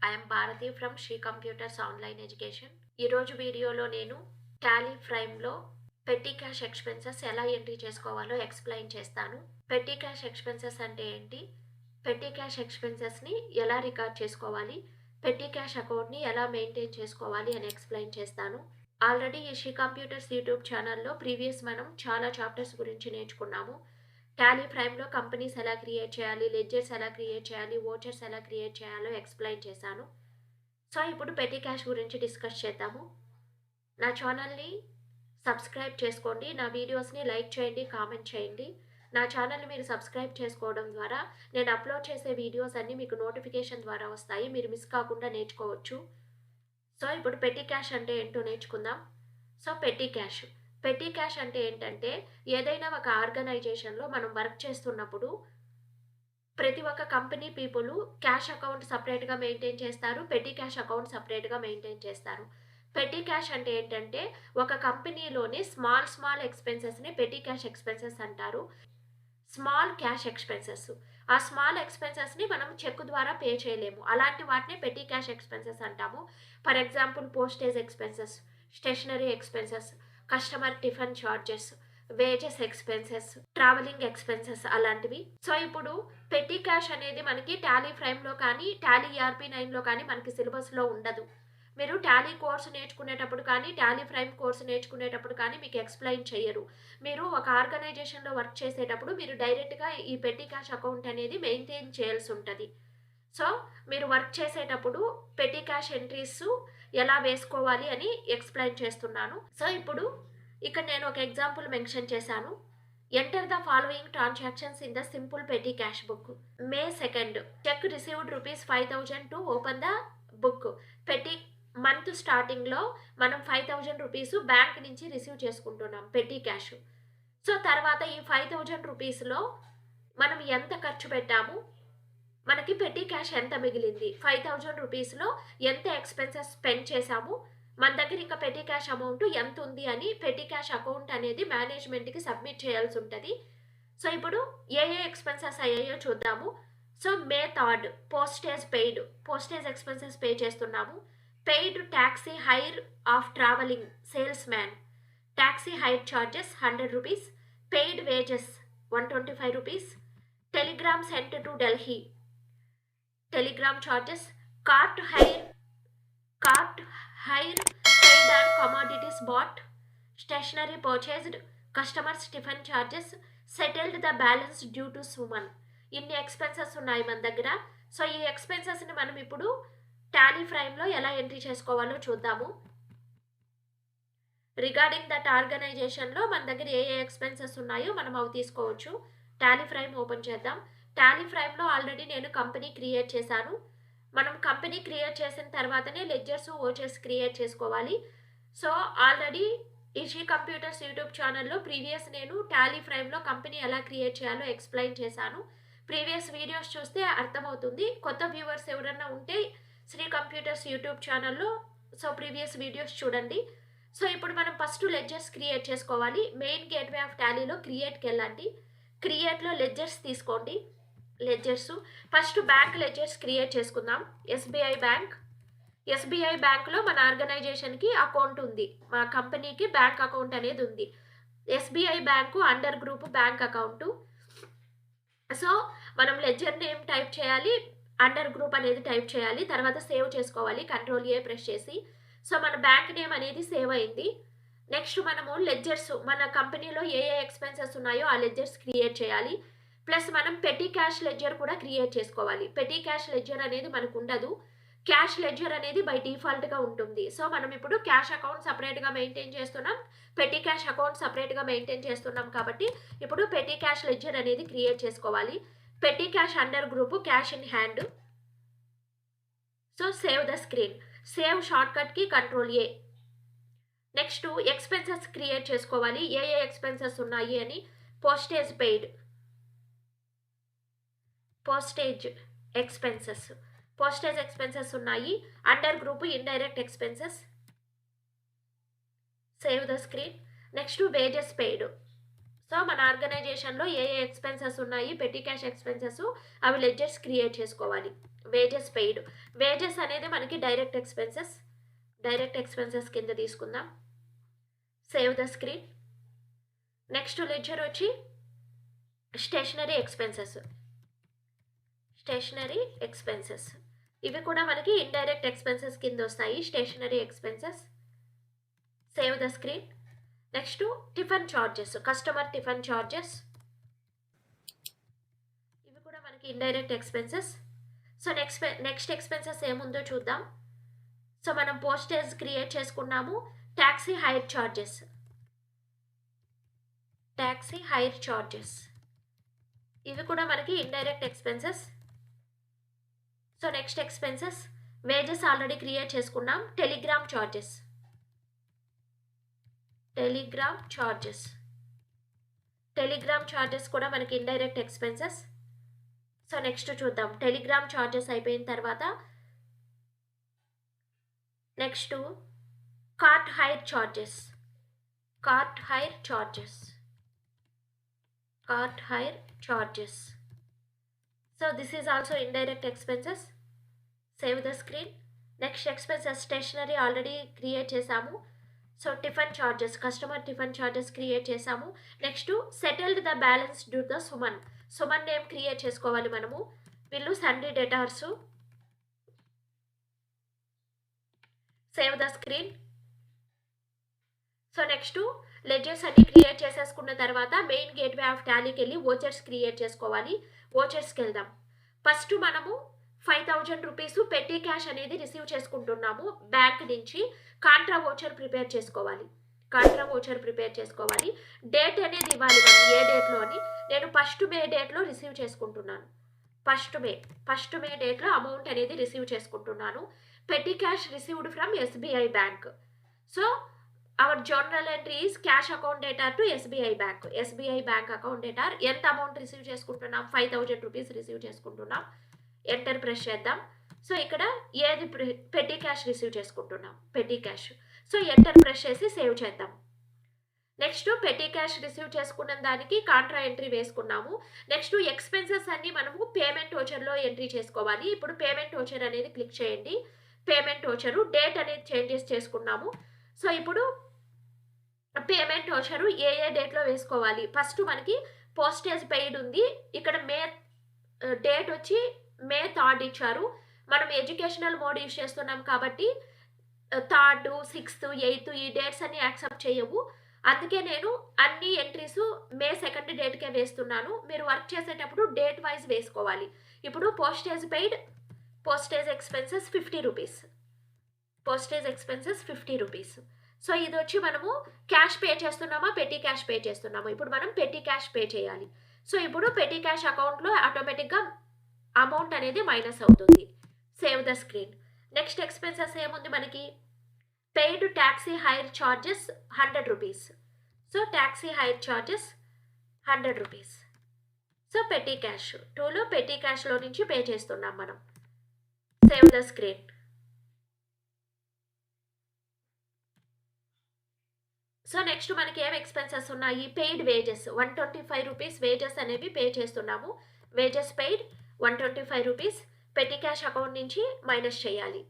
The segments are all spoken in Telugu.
I am Bharati from Sri Computers Online Education. ఈరోజు వీడియోలో నేను టాలీ ప్రైమ్లో పెట్టి క్యాష్ ఎక్స్పెన్సెస్ ఎలా ఎంట్రీ చేసుకోవాలో ఎక్స్ప్లెయిన్ చేస్తాను. పెట్టి క్యాష్ ఎక్స్పెన్సెస్ అంటే ఏంటి, పెట్టి క్యాష్ ఎక్స్పెన్సెస్ని ఎలా రికార్డ్ చేసుకోవాలి, పెట్టి క్యాష్ అకౌంట్ని ఎలా మెయింటైన్ చేసుకోవాలి అని ఎక్స్ప్లెయిన్ చేస్తాను. ఆల్రెడీ ఈ శ్రీ కంప్యూటర్స్ యూట్యూబ్ ఛానల్లో ప్రీవియస్ మనం చాలా చాప్టర్స్ గురించి నేర్చుకున్నాము. టాలీ ప్రైమ్లో కంపెనీస్ ఎలా క్రియేట్ చేయాలి, లెడ్జర్స్ ఎలా క్రియేట్ చేయాలి, వోచర్స్ ఎలా క్రియేట్ చేయాలో ఎక్స్ప్లెయిన్ చేశాను. సో ఇప్పుడు పెట్టి క్యాష్ గురించి డిస్కస్ చేద్దాము. నా ఛానల్ని సబ్స్క్రైబ్ చేసుకోండి, నా వీడియోస్ని లైక్ చేయండి, కామెంట్ చేయండి. నా ఛానల్ని మీరు సబ్స్క్రైబ్ చేసుకోవడం ద్వారా నేను అప్లోడ్ చేసే వీడియోస్ అన్నీ మీకు నోటిఫికేషన్ ద్వారా వస్తాయి, మీరు మిస్ కాకుండా నేర్చుకోవచ్చు. సో ఇప్పుడు పెట్టి క్యాష్ అంటే ఏంటో నేర్చుకుందాం. సో పెట్టి క్యాష్ అంటే ఏంటంటే, ఏదైనా ఒక ఆర్గనైజేషన్లో మనం వర్క్ చేస్తున్నప్పుడు ప్రతి ఒక్క కంపెనీ పీపుల్ క్యాష్ అకౌంట్ సపరేట్గా మెయింటైన్ చేస్తారు, పెట్టి క్యాష్ అకౌంట్ సపరేట్గా మెయింటైన్ చేస్తారు. పెట్టి క్యాష్ అంటే ఏంటంటే, ఒక కంపెనీలోని స్మాల్ ఎక్స్పెన్సెస్ని పెట్టి క్యాష్ ఎక్స్పెన్సెస్ అంటారు. స్మాల్ క్యాష్ ఎక్స్పెన్సెస్, ఆ స్మాల్ ఎక్స్పెన్సెస్ని మనం చెక్ ద్వారా పే చేయలేము, అలాంటి వాటిని పెట్టి క్యాష్ ఎక్స్పెన్సెస్ అంటాము. For example postage expenses, stationery expenses, customer tiffin charges, wages expenses, travelling expenses అలాంటివి. సో ఇప్పుడు పెట్టి క్యాష్ అనేది మనకి టాలీ ప్రైమ్లో కానీ టాలీ ERP9లో కానీ మనకి సిలబస్లో ఉండదు. మీరు టాలీ కోర్సు నేర్చుకునేటప్పుడు కానీ టాలీ ప్రైమ్ కోర్సు నేర్చుకునేటప్పుడు కానీ మీకు ఎక్స్ప్లెయిన్ చేయరు. మీరు ఒక ఆర్గనైజేషన్లో వర్క్ చేసేటప్పుడు మీరు డైరెక్ట్గా ఈ పెట్టి క్యాష్ అకౌంట్ అనేది మెయింటైన్ చేయాల్సి ఉంటుంది. సో మీరు వర్క్ చేసేటప్పుడు పెట్టి క్యాష్ ఎంట్రీస్ ఎలా వేసుకోవాలి అని ఎక్స్ప్లెయిన్ చేస్తున్నాను. సో ఇప్పుడు ఇక్కడ నేను ఒక ఎగ్జాంపుల్ మెన్షన్ చేశాను. Enter the following transactions in the simple petty cash book. May 2nd cheque received ₹5,000 to open the book. Petty month స్టార్టింగ్లో మనం ₹5,000 బ్యాంక్ నుంచి రిసీవ్ చేసుకుంటున్నాం పెట్టి క్యాష్. సో తర్వాత ఈ ₹5,000లో మనం ఎంత ఖర్చు పెట్టాము, మనకి పెట్టి క్యాష్ ఎంత మిగిలింది, ₹5,000లో ఎంత ఎక్స్పెన్సెస్ స్పెండ్ చేశాము, మన దగ్గర ఇంకా పెట్టి క్యాష్ అమౌంట్ ఎంత ఉంది అని పెట్టి క్యాష్ అకౌంట్ అనేది మేనేజ్మెంట్కి సబ్మిట్ చేయాల్సి ఉంటుంది. సో ఇప్పుడు ఏ ఎక్స్పెన్సెస్ అయ్యాయో చూద్దాము. So May 3rd postage expenses pay చేస్తున్నాము. Paid taxi hire of travelling salesman, taxi hire charges ₹100, paid wages ₹125, telegram sent to Delhi, telegram charges, cart hire paid on commodities bought, stationery purchased, customers tiffin charges, settled the balance due to Suman. ఇన్ని ఎక్స్పెన్సెస్ ఉన్నాయి మన దగ్గర. సో ఈ ఎక్స్పెన్సెస్ని మనం ఇప్పుడు టాలీ ప్రైమ్లో ఎలా ఎంట్రీ చేసుకోవాలో చూద్దాము. రిగార్డింగ్ దట్ ఆర్గనైజేషన్లో మన దగ్గర ఏ ఎక్స్పెన్సెస్ ఉన్నాయో మనం అవి తీసుకోవచ్చు. టాలీ ప్రైమ్ ఓపెన్ చేద్దాం. టాలీ ప్రైమ్లో ఆల్రెడీ నేను కంపెనీ క్రియేట్ చేశాను. మనం కంపెనీ క్రియేట్ చేసిన తర్వాతనే లెడ్జర్స్ వోచర్స్ క్రియేట్ చేసుకోవాలి. సో ఆల్రెడీ ఈ శ్రీ కంప్యూటర్స్ యూట్యూబ్ ఛానల్లో ప్రీవియస్ నేను టాలీ ప్రైమ్లో కంపెనీ ఎలా క్రియేట్ చేయాలో ఎక్స్ప్లెయిన్ చేశాను. ప్రీవియస్ వీడియోస్ చూస్తే అర్థమవుతుంది. కొత్త వ్యూవర్స్ ఎవరన్నా ఉంటే శ్రీ కంప్యూటర్స్ యూట్యూబ్ ఛానల్లో సో ప్రీవియస్ వీడియోస్ చూడండి. సో ఇప్పుడు మనం ఫస్ట్ లెడ్జర్స్ క్రియేట్ చేసుకోవాలి. మెయిన్ గేట్వే ఆఫ్ టాలీలో క్రియేట్కి వెళ్ళండి. క్రియేట్లో లెడ్జర్స్ తీసుకోండి. Ledgers first bank ledgers create చేసుకుందాం. ఎస్బీఐ బ్యాంక్లో మన ఆర్గనైజేషన్కి అకౌంట్ ఉంది, మా కంపెనీకి బ్యాంక్ అకౌంట్ అనేది ఉంది. SBI bank under group bank account. So మనం లెడ్జర్ నేమ్ టైప్ చేయాలి, అండర్ గ్రూప్ అనేది టైప్ చేయాలి, తర్వాత సేవ్ చేసుకోవాలి Ctrl+A ప్రెస్ చేసి. సో మన బ్యాంక్ నేమ్ అనేది సేవ్ అయింది. నెక్స్ట్ మనము లెడ్జర్స్ మన కంపెనీలో ఏ ఎక్స్పెన్సెస్ ఉన్నాయో ఆ లెడ్జర్స్ క్రియేట్ చేయాలి. ప్లస్ మనం పెట్టి క్యాష్ లెడ్జర్ కూడా క్రియేట్ చేసుకోవాలి. పెట్టి క్యాష్ లెడ్జర్ అనేది మనకు ఉండదు, క్యాష్ లెడ్జర్ అనేది బై డిఫాల్ట్గా ఉంటుంది. సో మనం ఇప్పుడు క్యాష్ అకౌంట్ సపరేట్గా మెయింటైన్ చేస్తున్నాం, పెట్టి క్యాష్ అకౌంట్ సపరేట్గా మెయింటైన్ చేస్తున్నాం కాబట్టి ఇప్పుడు పెట్టి క్యాష్ లెడ్జర్ అనేది క్రియేట్ చేసుకోవాలి. Petty cash under group cash in hand. So save the screen, save షార్ట్కట్కి Ctrl+A. నెక్స్ట్ ఎక్స్పెన్సెస్ క్రియేట్ చేసుకోవాలి. ఏ ఎక్స్పెన్సెస్ ఉన్నాయి అని. పోస్టేజ్ ఎక్స్పెన్సెస్ ఉన్నాయి. Under group indirect expenses. Save the screen. Next wages paid. So మన ఆర్గనైజేషన్లో ఏ ఎక్స్పెన్సెస్ ఉన్నాయి, పెట్టి క్యాష్ ఎక్స్పెన్సెస్, అవి లెడ్జర్స్ క్రియేట్ చేసుకోవాలి. Wages paid. వేజెస్ అనేది మనకి డైరెక్ట్ ఎక్స్పెన్సెస్ కింద తీసుకుందాం. Save the screen. Next ledger వచ్చి స్టేషనరీ ఎక్స్పెన్సెస్. ఇవి కూడా మనకి ఇండైరెక్ట్ ఎక్స్పెన్సెస్ కింద వస్తాయి. Stationery expenses. Save the screen. Next tiffin charges, customer tiffin charges. ఇవి కూడా మనకి indirect expenses. So next expenses ఏముందో చూద్దాం. సో మనం పోస్టేజ్ క్రియేట్ చేసుకున్నాము. Taxi hire charges. ఇవి కూడా మనకి indirect expenses. So next expenses wages already create చేసుకున్నాం. టెలిగ్రామ్ చార్జెస్ కూడా మనకి ఇండైరెక్ట్ ఎక్స్పెన్సెస్. సో నెక్స్ట్ చూద్దాం. టెలిగ్రామ్ చార్జెస్ అయిపోయిన తర్వాత next cart hire charges. So this is also indirect expenses. Save the screen. Next expenses stationery already create చేసాము. So tiffin charges, customer tiffin charges create చేసాము. Next settled the balance due the Suman name create చేసుకోవాలి మనము. వీళ్ళు sundry debtors. Save the screen. So next ledgers అన్ని క్రియేట్ చేసేసుకున్న తర్వాత మెయిన్ గేట్వే ఆఫ్ టాలీకి వెళ్ళి ఓచర్స్ క్రియేట్ చేసుకోవాలి. ఓచర్స్కి వెళ్దాం. ఫస్ట్ మనము 5,000 రూపీస్ పెట్టి క్యాష్ అనేది రిసీవ్ చేసుకుంటున్నాము బ్యాంక్ నుంచి. కాంట్రా ఓచర్ ప్రిపేర్ చేసుకోవాలి. డేట్ అనేది ఇవ్వాలి మనం, ఏ డేట్లో అని. నేను 1st మే డేట్లో రిసీవ్ చేసుకుంటున్నాను. ఫస్ట్ మే డేట్లో అమౌంట్ అనేది రిసీవ్ చేసుకుంటున్నాను. పెట్టి cash received from SBI bank. So our journal entry is cash account data to SBI bank account data. ఎంత అమౌంట్ రిసీవ్ చేసుకుంటున్నాం? 5,000 రూపీస్ రిసీవ్ చేసుకుంటున్నాం. ఎంటర్ ప్రెస్ చేద్దాం. సో ఇక్కడ ఏది పెట్టి క్యాష్ రిసీవ్ చేసుకుంటున్నాం, పెట్టి క్యాష్. సో ఎంటర్ ప్రెస్ చేసి సేవ్ చేద్దాం. నెక్స్ట్ పెట్టి క్యాష్ రిసీవ్ చేసుకున్న దానికి కాంట్రా ఎంట్రీ వేసుకున్నాము. నెక్స్ట్ ఎక్స్పెన్సెస్ అన్ని మనము పేమెంట్ ఓచర్లో ఎంట్రీ చేసుకోవాలి. ఇప్పుడు పేమెంట్ ఓచర్ అనేది క్లిక్ చేయండి. పేమెంట్ ఓచరు డేట్ అనేది చేంజెస్ చేసుకున్నాము. సో ఇప్పుడు పేమెంట్ ఓచరు ఏ డేట్లో వేసుకోవాలి? ఫస్ట్ మనకి పోస్టేజ్ పెయిడ్ ఉంది. ఇక్కడ డేట్ వచ్చి May 3rd ఇచ్చారు. మనం ఎడ్యుకేషనల్ మోడ్ యూజ్ చేస్తున్నాం కాబట్టి 3rd, 6th, 8th ఈ డేట్స్ అన్ని యాక్సెప్ట్ చేయవు. అందుకే నేను అన్ని ఎంట్రీస్ May 2nd డేట్కే వేస్తున్నాను. మీరు వర్క్ చేసేటప్పుడు డేట్ వైజ్ వేసుకోవాలి. ఇప్పుడు postage paid, postage expenses 50 rupees. So ఇది వచ్చి మనము క్యాష్ పే చేస్తున్నామా, పెట్టి క్యాష్ పే చేస్తున్నామా? ఇప్పుడు మనం పెట్టి క్యాష్ పే చేయాలి. సో ఇప్పుడు పెట్టి క్యాష్ అకౌంట్లో ఆటోమేటిక్గా అమౌంట్ అనేది మైనస్ అవుతుంది. Save the screen. Next expenses ఏముంది మనకి? Paid taxi hire charges 100 rupees. So taxi hire charges 100 rupees. So petty cash 2లో పెట్టి క్యాష్లో నుంచి పే చేస్తున్నాం మనం. Save the screen. So next మనకి ఏం ఎక్స్పెన్సెస్ ఉన్నాయి? పెయిడ్ వేజెస్ 125 రూపీస్ వేజెస్ అనేవి పే చేస్తున్నాము. Wages paid 125 rupees petty cash account నుంచి మైనస్ చేయాలి.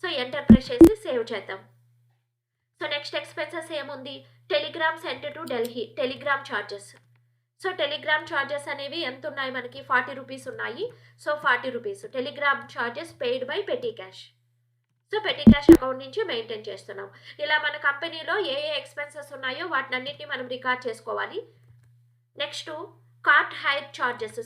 సో ఎంటర్ ప్రెస్ చేసి సేవ్ చేద్దాం. సో నెక్స్ట్ ఎక్స్పెన్సెస్ ఏముంది? Telegram sent to Delhi telegram charges. So Telegram charges అనేవి ఎంత ఉన్నాయి మనకి? 40 రూపీస్ ఉన్నాయి. So 40 rupees Telegram charges paid by పెట్టి cash. So petty cash account నుంచి మెయింటైన్ చేస్తున్నాం. ఇలా మన కంపెనీలో ఏ ఎక్స్పెన్సెస్ ఉన్నాయో వాటినన్నిటిని మనం రికార్డ్ చేసుకోవాలి. Next cart hire charges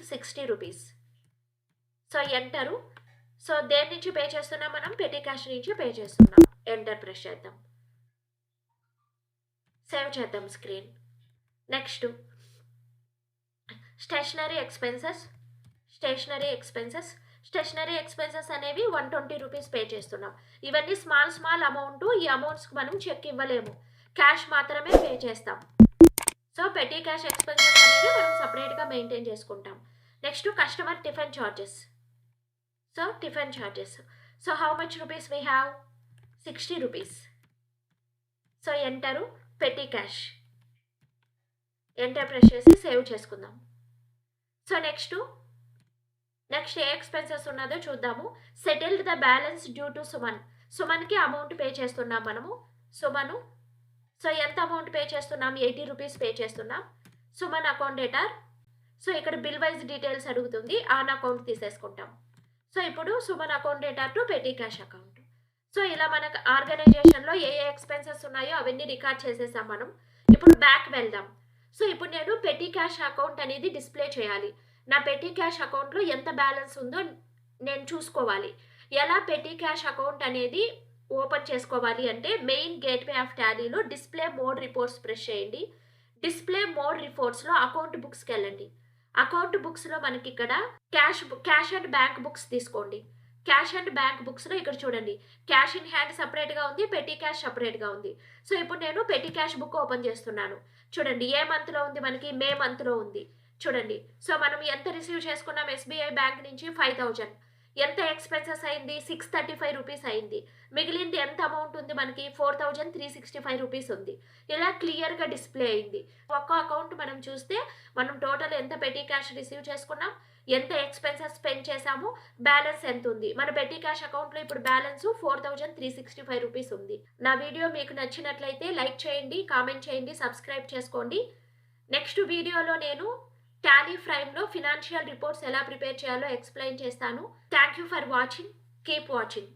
60 rupees. So enter. So దేని నుంచి పే చేస్తున్నాం మనం? పెట్టి క్యాష్ నుంచి పే చేస్తున్నాం. ఎంటర్ ప్రెస్ చేద్దాం. సేవ్ చేద్దాం స్క్రీన్. నెక్స్ట్ స్టేషనరీ ఎక్స్పెన్సెస్ అనేవి 120 రూపీస్ పే చేస్తున్నాం. ఇవన్నీ స్మాల్ అమౌంట్. ఈ అమౌంట్స్కి మనం చెక్ ఇవ్వలేము, క్యాష్ మాత్రమే పే చేస్తాం. సో పెట్టి క్యాష్ ఎక్స్పెన్సెస్ అనేవి మనం సపరేట్గా మెయింటైన్ చేసుకుంటాం. Next customer tiffin charges. So how much rupees we have? 60 rupees. So enter petty cash. Enter press చేసి సేవ్ చేసుకుందాం. సో నెక్స్ట్ నెక్స్ట్ ఏ ఎక్స్పెన్సెస్ ఉన్నదో చూద్దాము. Settled the balance due to Suman. సుమన్కి అమౌంట్ పే చేస్తున్నాం మనము. సుమను. సో ఎంత అమౌంట్ పే చేస్తున్నాం? 80 రూపీస్ పే చేస్తున్నాం. Suman account debtor. సో ఇక్కడ బిల్ వైజ్ డీటెయిల్స్ అడుగుతుంది, ఆన్ అకౌంట్ తీసేసుకుంటాం. సో ఇప్పుడు Suman account debtor to petty cash account. So ఇలా మనకు ఆర్గనైజేషన్లో ఏ ఏ ఎక్స్పెన్సెస్ ఉన్నాయో అవన్నీ రికార్డ్ చేసేసాం మనం. ఇప్పుడు బ్యాక్ వెళ్దాం. సో ఇప్పుడు నేను పెటీ క్యాష్ అకౌంట్ అనేది డిస్ప్లే చేయాలి. నా పెటీ క్యాష్ అకౌంట్లో ఎంత బ్యాలెన్స్ ఉందో నేను చూసుకోవాలి. ఎలా పెటీ క్యాష్ అకౌంట్ అనేది ఓపెన్ చేసుకోవాలి అంటే మెయిన్ గేట్వే ఆఫ్ టాలీలో డిస్ప్లే మోడ్ రిపోర్ట్స్ ప్రెస్ చేయండి. డిస్ప్లే మోడ్ రిపోర్ట్స్లో అకౌంట్ బుక్స్కి వెళ్ళండి. అకౌంట్ బుక్స్లో మనకి ఇక్కడ క్యాష్ అండ్ బ్యాంక్ బుక్స్ తీసుకోండి. క్యాష్ అండ్ బ్యాంక్ బుక్స్లో ఇక్కడ చూడండి, క్యాష్ ఇన్ హ్యాండ్ సపరేట్గా ఉంది, పెటీ క్యాష్ సపరేట్గా ఉంది. సో ఇప్పుడు నేను పెటీ క్యాష్ బుక్ ఓపెన్ చేస్తున్నాను. చూడండి ఏ మంత్లో ఉంది, మనకి మే మంత్లో ఉంది. చూడండి, సో మనం ఎంత రిసీవ్ చేసుకున్నాం ఎస్బీఐ బ్యాంక్ నుంచి? 5000. ఎంత ఎక్స్పెన్సెస్ అయింది? 635 రూపీస్ అయింది. మిగిలింది ఎంత అమౌంట్ ఉంది మనకి? 4365 రూపీస్ ఉంది. ఇలా క్లియర్గా డిస్ప్లే అయింది. ఒక్క అకౌంట్ మనం చూస్తే మనం టోటల్ ఎంత పెటీ క్యాష్ రిసీవ్ చేసుకున్నాం, ఎంత ఎక్స్పెన్సెస్ స్పెండ్ చేసాము, బ్యాలెన్స్ ఎంత ఉంది. మన పెటీ క్యాష్ అకౌంట్లో ఇప్పుడు బ్యాలెన్స్ 4365 రూపీస్ ఉంది. నా వీడియో మీకు నచ్చినట్లయితే లైక్ చేయండి, కామెంట్ చేయండి, సబ్స్క్రైబ్ చేసుకోండి. నెక్స్ట్ వీడియోలో నేను టాలీ ఫ్రైమ్లో ఫినాన్షియల్ రిపోర్ట్స్ ఎలా ప్రిపేర్ చేయాలో ఎక్స్ప్లెయిన్ చేస్తాను. Thank you for watching. Keep watching.